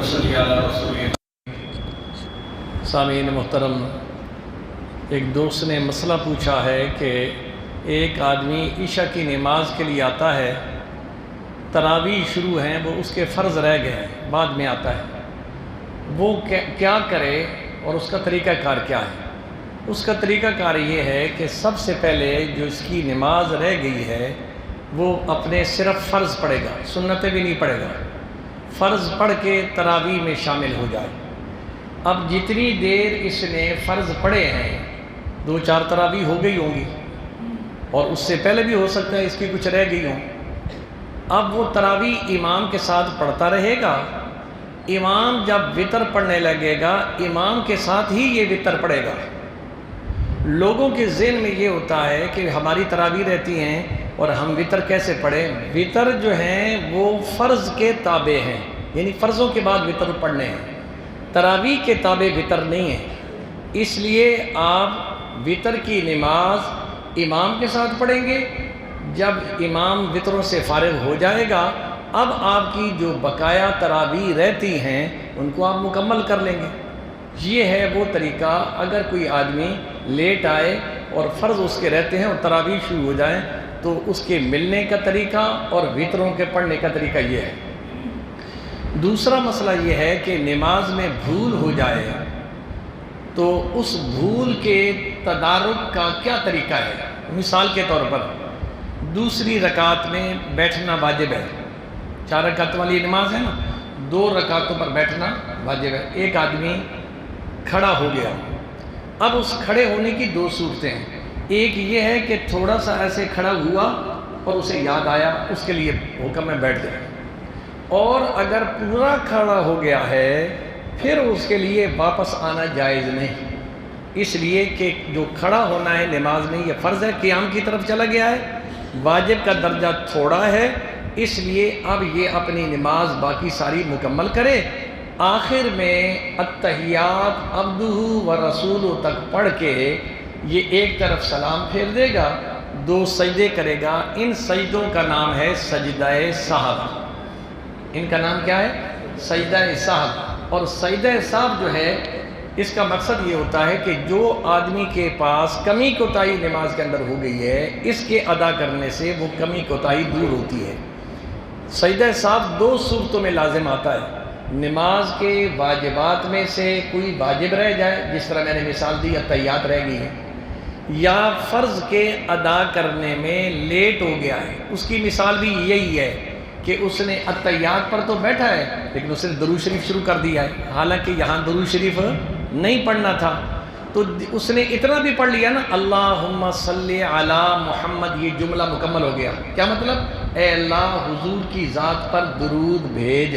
صلی علی رسول سامعین محترم، ایک دوست نے مسئلہ پوچھا ہے کہ ایک آدمی عشاء کی نماز کے لیے آتا ہے، تراویح شروع ہیں، وہ اس کے فرض رہ گئے ہیں، بعد میں آتا ہے، وہ کیا کرے اور اس کا طریقہ کار کیا ہے؟ اس کا طریقہ کار یہ ہے کہ سب سے پہلے جو اس کی نماز رہ گئی ہے وہ اپنے صرف فرض پڑھے گا، سنتیں بھی نہیں پڑھے گا، فرض پڑھ کے تراویح میں شامل ہو جائے۔ اب جتنی دیر اس نے فرض پڑھے ہیں، 2-4 تراویح ہو گئی ہوں گی اور اس سے پہلے بھی ہو سکتا ہے اس کی کچھ رہ گئی ہوں، اب وہ تراویح امام کے ساتھ پڑھتا رہے گا۔ امام جب وتر پڑھنے لگے گا، امام کے ساتھ ہی یہ وتر پڑھے گا۔ لوگوں کے ذہن میں یہ ہوتا ہے کہ ہماری تراویح رہتی ہیں اور ہم وتر کیسے پڑھیں؟ وتر جو ہیں وہ فرض کے تابع ہیں، یعنی فرضوں کے بعد وتر پڑھنے ہیں، تراویح کے تابع وتر نہیں ہیں۔ اس لیے آپ وتر کی نماز امام کے ساتھ پڑھیں گے۔ جب امام وتروں سے فارغ ہو جائے گا، اب آپ کی جو بقایا تراویح رہتی ہیں ان کو آپ مکمل کر لیں گے۔ یہ ہے وہ طریقہ۔ اگر کوئی آدمی لیٹ آئے اور فرض اس کے رہتے ہیں اور تراویح شروع ہو جائیں تو اس کے ملنے کا طریقہ اور وتروں کے پڑھنے کا طریقہ یہ ہے۔ دوسرا مسئلہ یہ ہے کہ نماز میں بھول ہو جائے تو اس بھول کے تدارک کا کیا طریقہ ہے؟ مثال کے طور پر دوسری رکعت میں بیٹھنا واجب ہے، 4 رکعت والی نماز ہے نا، 2 رکعتوں پر بیٹھنا واجب ہے۔ ایک آدمی کھڑا ہو گیا، اب اس کھڑے ہونے کی 2 صورتیں ہیں۔ ایک یہ ہے کہ تھوڑا سا ایسے کھڑا ہوا اور اسے یاد آیا، اس کے لیے حکم ہے بیٹھ جائے، اور اگر پورا کھڑا ہو گیا ہے پھر اس کے لیے واپس آنا جائز نہیں، اس لیے کہ جو کھڑا ہونا ہے نماز میں یہ فرض ہے، قیام کی طرف چلا گیا ہے، واجب کا درجہ تھوڑا ہے، اس لیے اب یہ اپنی نماز باقی ساری مکمل کرے۔ آخر میں التحیات عبدہ و رسولہ تک پڑھ کے یہ ایک طرف سلام پھیر دے گا، 2 سجدے کرے گا۔ ان سجدوں کا نام ہے سجدہ سہو۔ ان کا نام کیا ہے؟ سجدہ سہو۔ اور سجدہ سہو جو ہے اس کا مقصد یہ ہوتا ہے کہ جو آدمی کے پاس کمی کوتاہی نماز کے اندر ہو گئی ہے، اس کے ادا کرنے سے وہ کمی کوتاہی دور ہوتی ہے۔ سجدہ سہو 2 صورتوں میں لازم آتا ہے۔ نماز کے واجبات میں سے کوئی واجب رہ جائے، جس طرح میں نے مثال دی التحیات رہ گئی ہیں، یا فرض کے ادا کرنے میں لیٹ ہو گیا ہے، اس کی مثال بھی یہی ہے کہ اس نے التحیات پر تو بیٹھا ہے لیکن اس نے درود شریف شروع کر دیا ہے، حالانکہ یہاں درود شریف نہیں پڑھنا تھا، تو اس نے اتنا بھی پڑھ لیا نا، اللہم صلی علی محمد، یہ جملہ مکمل ہو گیا۔ کیا مطلب؟ اے اللہ حضور کی ذات پر درود بھیج،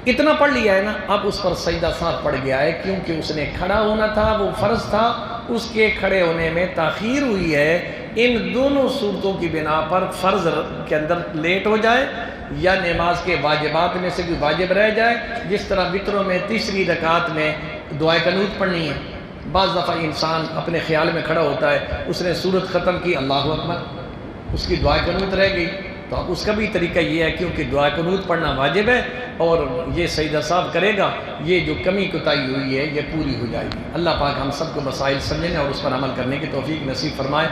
اتنا پڑھ لیا ہے نا، اب اس پر سجدہ سہو پڑ گیا ہے، کیونکہ اس نے کھڑا ہونا تھا، وہ فرض تھا، اس کے کھڑے ہونے میں تاخیر ہوئی ہے۔ ان دونوں صورتوں کی بنا پر فرض کے اندر لیٹ ہو جائے یا نماز کے واجبات میں سے کوئی واجب رہ جائے، جس طرح وتروں میں تیسری رکعت میں دعائے قنوت پڑھنی ہے۔ بعض دفعہ انسان اپنے خیال میں کھڑا ہوتا ہے، اس نے سورت ختم کی، اللہ اکبر، اس کی دعائے قنوت رہ گئی، تو اب اس کا بھی طریقہ یہ ہے، کیونکہ دعائے قنوت پڑھنا واجب ہے اور یہ سجدہ سہو کرے گا، یہ جو کمی کوتاہی ہوئی ہے یہ پوری ہو جائے گی۔ اللہ پاک ہم سب کو مسائل سمجھنے اور اس پر عمل کرنے کی توفیق نصیب فرمائے۔